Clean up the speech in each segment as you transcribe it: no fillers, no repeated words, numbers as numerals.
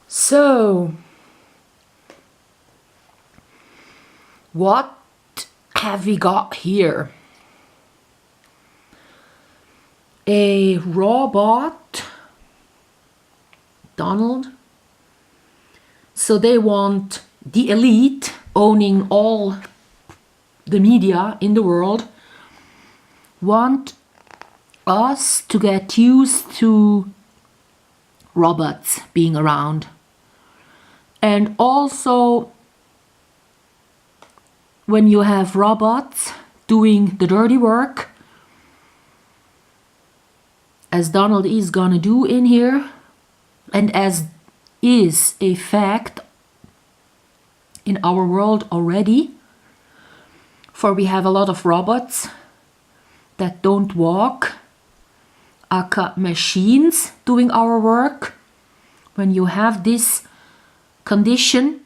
So, what have we got here? A robot, Donald. So they want the elite owning all the media in the world, want us to get used to robots being around. And also, when you have robots doing the dirty work, as Donald is gonna do in here, and as is a fact in our world already, for we have a lot of robots that don't walk, aka machines doing our work. When you have this condition,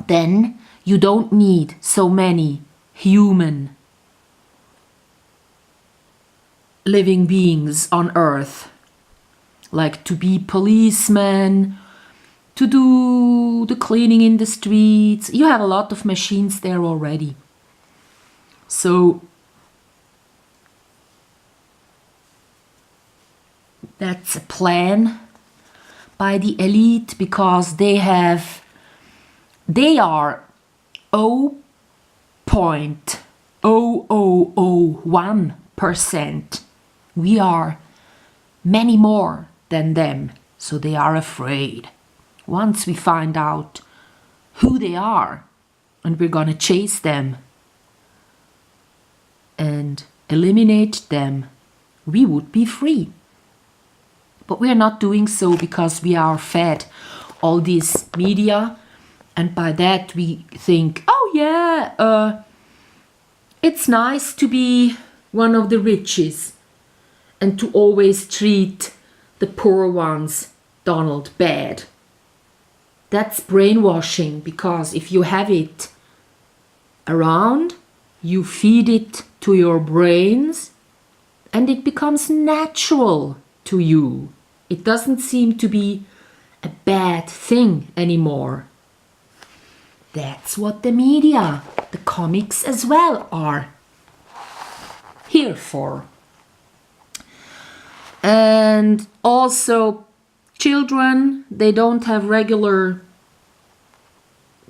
then you don't need so many human living beings on earth, like to be policemen, to do the cleaning in the streets. You have a lot of machines there already. So that's a plan by the elite, because they are 0.0001%. We are many more than them, so they are afraid. Once we find out who they are, and we're gonna chase them and eliminate them, we would be free. But we are not doing so because we are fed all this media, and by that we think, oh yeah, it's nice to be one of the riches and to always treat the poor ones, Donald, bad. That's brainwashing, because if you have it around, you feed it to your brains and it becomes natural to you. It doesn't seem to be a bad thing anymore. That's what the media, the comics as well, are here for. And also children, they don't have regular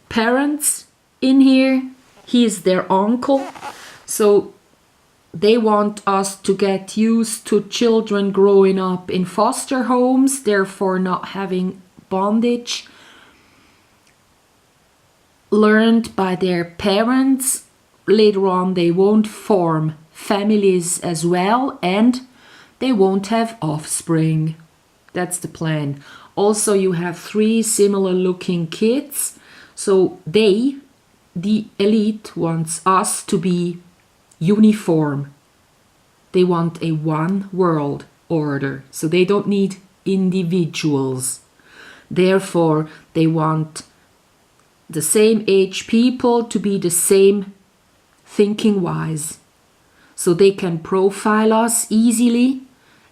parents in here. He is their uncle. So they want us to get used to children growing up in foster homes, therefore not having bondage learned by their parents. Later on they won't form families as well, and they won't have offspring. That's the plan. Also, you have 3 similar looking kids, so they, the elite, wants us to be uniform. They want a one world order, so they don't need individuals. Therefore, they want the same age people to be the same thinking wise, so they can profile us easily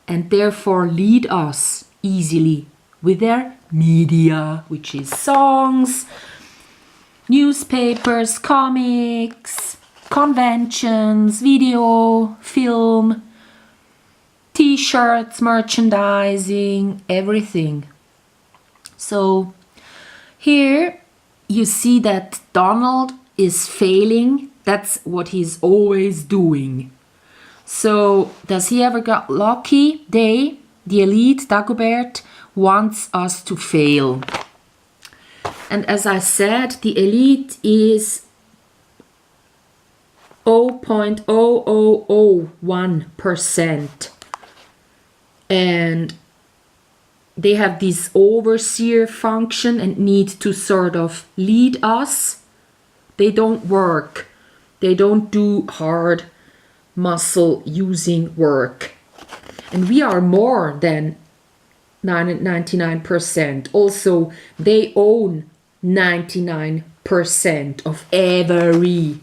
and therefore lead us easily with their media, which is songs, newspapers, comics, conventions, video, film, t-shirts, merchandising, everything. So here you see that Donald is failing. That's what he's always doing. So does he ever get lucky? The elite, Dagobert, wants us to fail. And as I said, the elite is 0.0001%. And they have this overseer function and need to sort of lead us. They don't work. They don't do hard muscle using work. And we are more than 99%. Also, they own 99% of everything,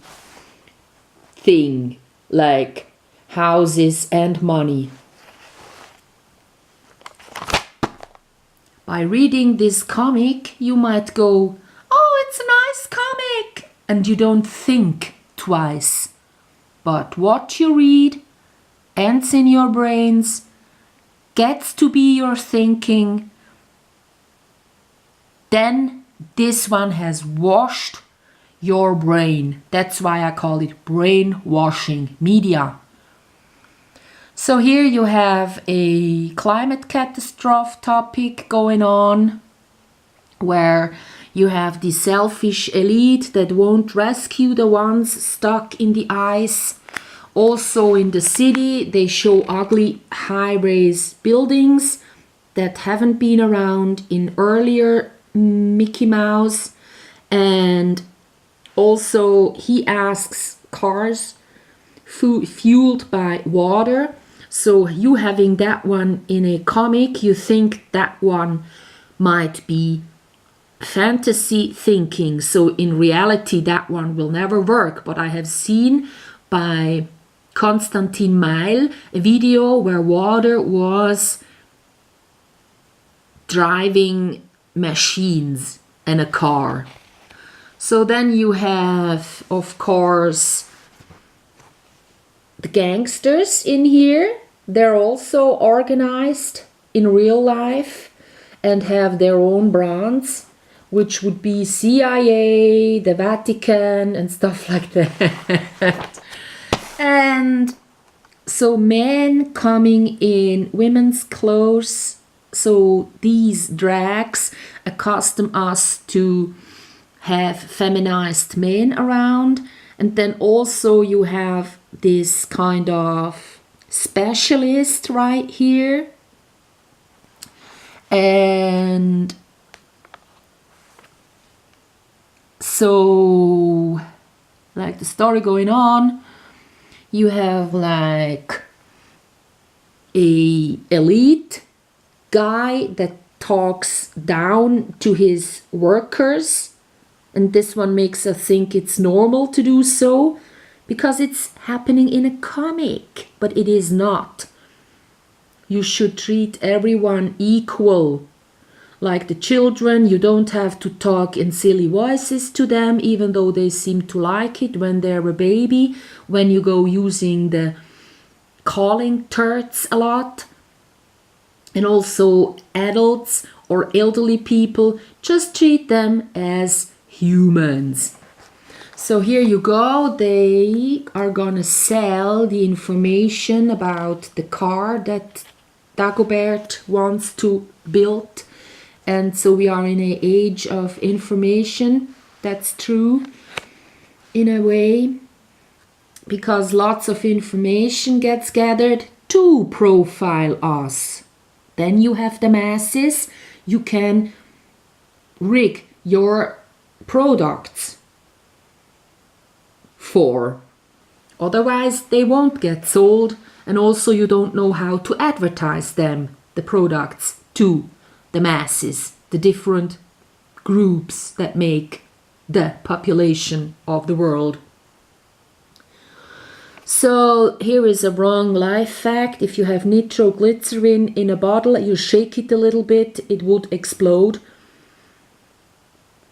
like houses and money. By reading this comic, you might go, oh, it's a nice comic, and you don't think twice. But what you read ends in your brains, gets to be your thinking, then this one has washed your brain. That's why I call it brainwashing media. So here you have a climate catastrophe topic going on, where you have the selfish elite that won't rescue the ones stuck in the ice. Also in the city, they show ugly high-rise buildings that haven't been around in earlier Mickey Mouse. And also he asks cars fueled by water. So you having that one in a comic, you think that one might be fantasy thinking. So in reality, that one will never work. But I have seen by Konstantin Meil a video where water was driving machines and a car. So then you have, of course, the gangsters in here. They're also organized in real life and have their own brands, which would be CIA, the Vatican, and stuff like that. And so men coming in women's clothes. So these drags accustom us to have feminized men around. And then also you have this kind of specialist right here. And so, like the story going on, you have like a elite guy that talks down to his workers, and this one makes us think it's normal to do so because it's happening in a comic, but it is not. You should treat everyone equal. Like the children, you don't have to talk in silly voices to them, even though they seem to like it when they're a baby. When you go using the calling turds a lot. And also adults or elderly people, just treat them as humans. So here you go, they are gonna sell the information about the car that Dagobert wants to build. And so we are in an age of information. That's true in a way, because lots of information gets gathered to profile us. Then you have the masses. You can rig your products for. Otherwise, they won't get sold. And also you don't know how to advertise them, the products, to the masses, the different groups that make the population of the world. So here is a wrong life fact. If you have nitroglycerin in a bottle, you shake it a little bit, it would explode.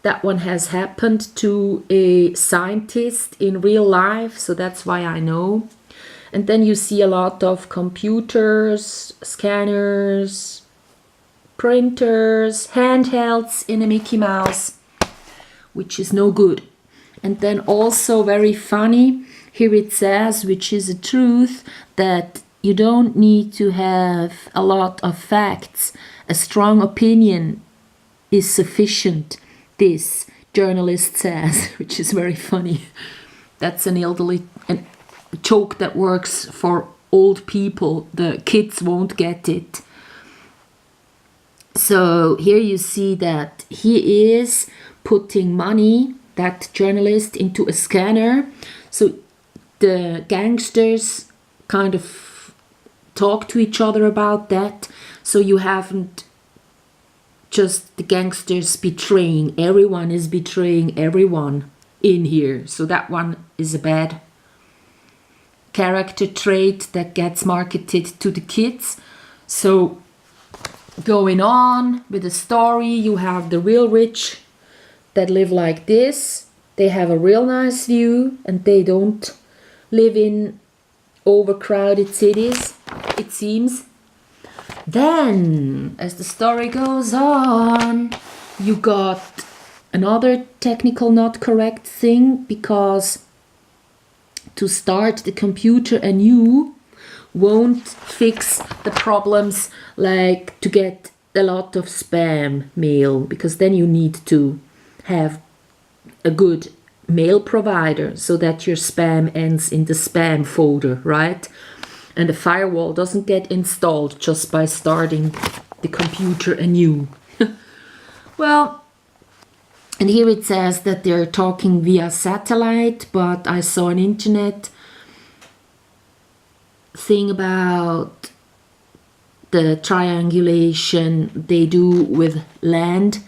That one has happened to a scientist in real life, so that's why I know. And then you see a lot of computers, scanners, printers, handhelds in a Mickey Mouse, which is no good. And then also very funny, here it says, which is a truth, that you don't need to have a lot of facts. A strong opinion is sufficient, this journalist says, which is very funny. That's an elderly joke that works for old people. The kids won't get it. So here you see that he is putting money, that journalist, into a scanner. So the gangsters kind of talk to each other about that. So you haven't just the gangsters betraying. Everyone is betraying everyone in here. So that one is a bad character trait that gets marketed to the kids. So going on with the story. You have the real rich that live like this. They have a real nice view and they don't live in overcrowded cities, it seems. Then, as the story goes on, you got another technical not correct thing, because to start the computer anew won't fix the problems like to get a lot of spam mail, because then you need to have a good mail provider so that your spam ends in the spam folder, right? And the firewall doesn't get installed just by starting the computer anew. Well, and here it says that they're talking via satellite, but I saw an internet thing about the triangulation they do with land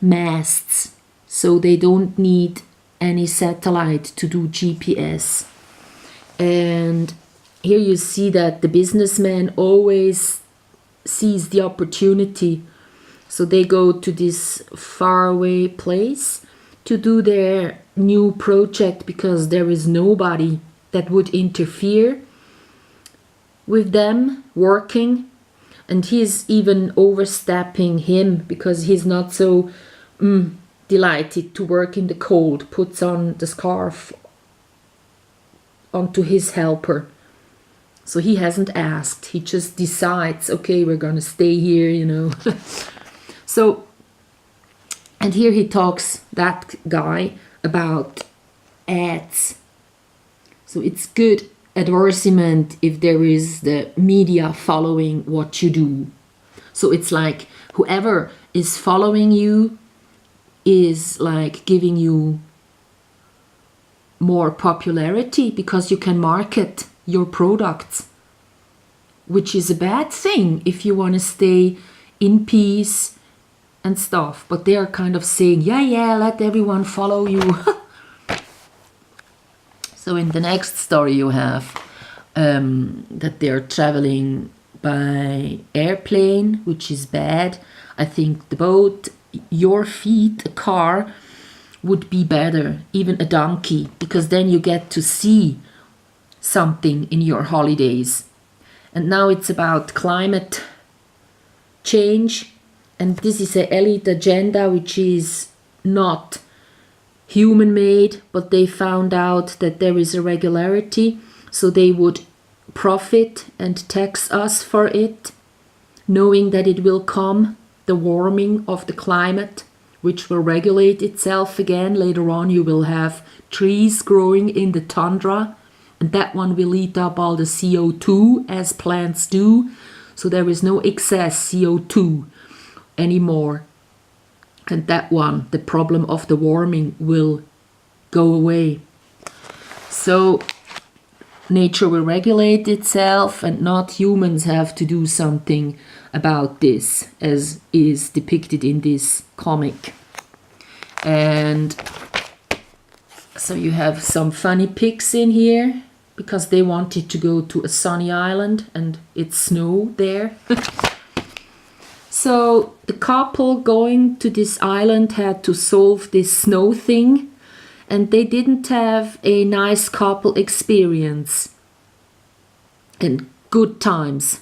masts, so they don't need any satellite to do GPS. And here you see that the businessman always sees the opportunity, so they go to this faraway place to do their new project because there is nobody that would interfere with them working. And he's even overstepping him because he's not so delighted to work in the cold, puts on the scarf onto his helper. So he hasn't asked, he just decides, okay, we're gonna stay here, you know. So, and here he talks, that guy, about ads. So it's good advertisement if there is the media following what you do. So it's like whoever is following you is like giving you more popularity because you can market your products, which is a bad thing if you want to stay in peace and stuff. But they are kind of saying, yeah, let everyone follow you. So in the next story you have that they're traveling by airplane, which is bad. I think the boat, your feet, a car would be better, even a donkey, because then you get to see something in your holidays. And now it's about climate change, and this is an elite agenda which is not human made, but they found out that there is a regularity, so they would profit and tax us for it, knowing that it will come, the warming of the climate, which will regulate itself again. Later on you will have trees growing in the tundra, and that one will eat up all the CO2 as plants do, so there is no excess CO2 anymore. And that one, the problem of the warming, will go away. So nature will regulate itself and not humans have to do something about this, as is depicted in this comic. And so you have some funny pics in here because they wanted to go to a sunny island and it's snow there. So the couple going to this island had to solve this snow thing, and they didn't have a nice couple experience and good times.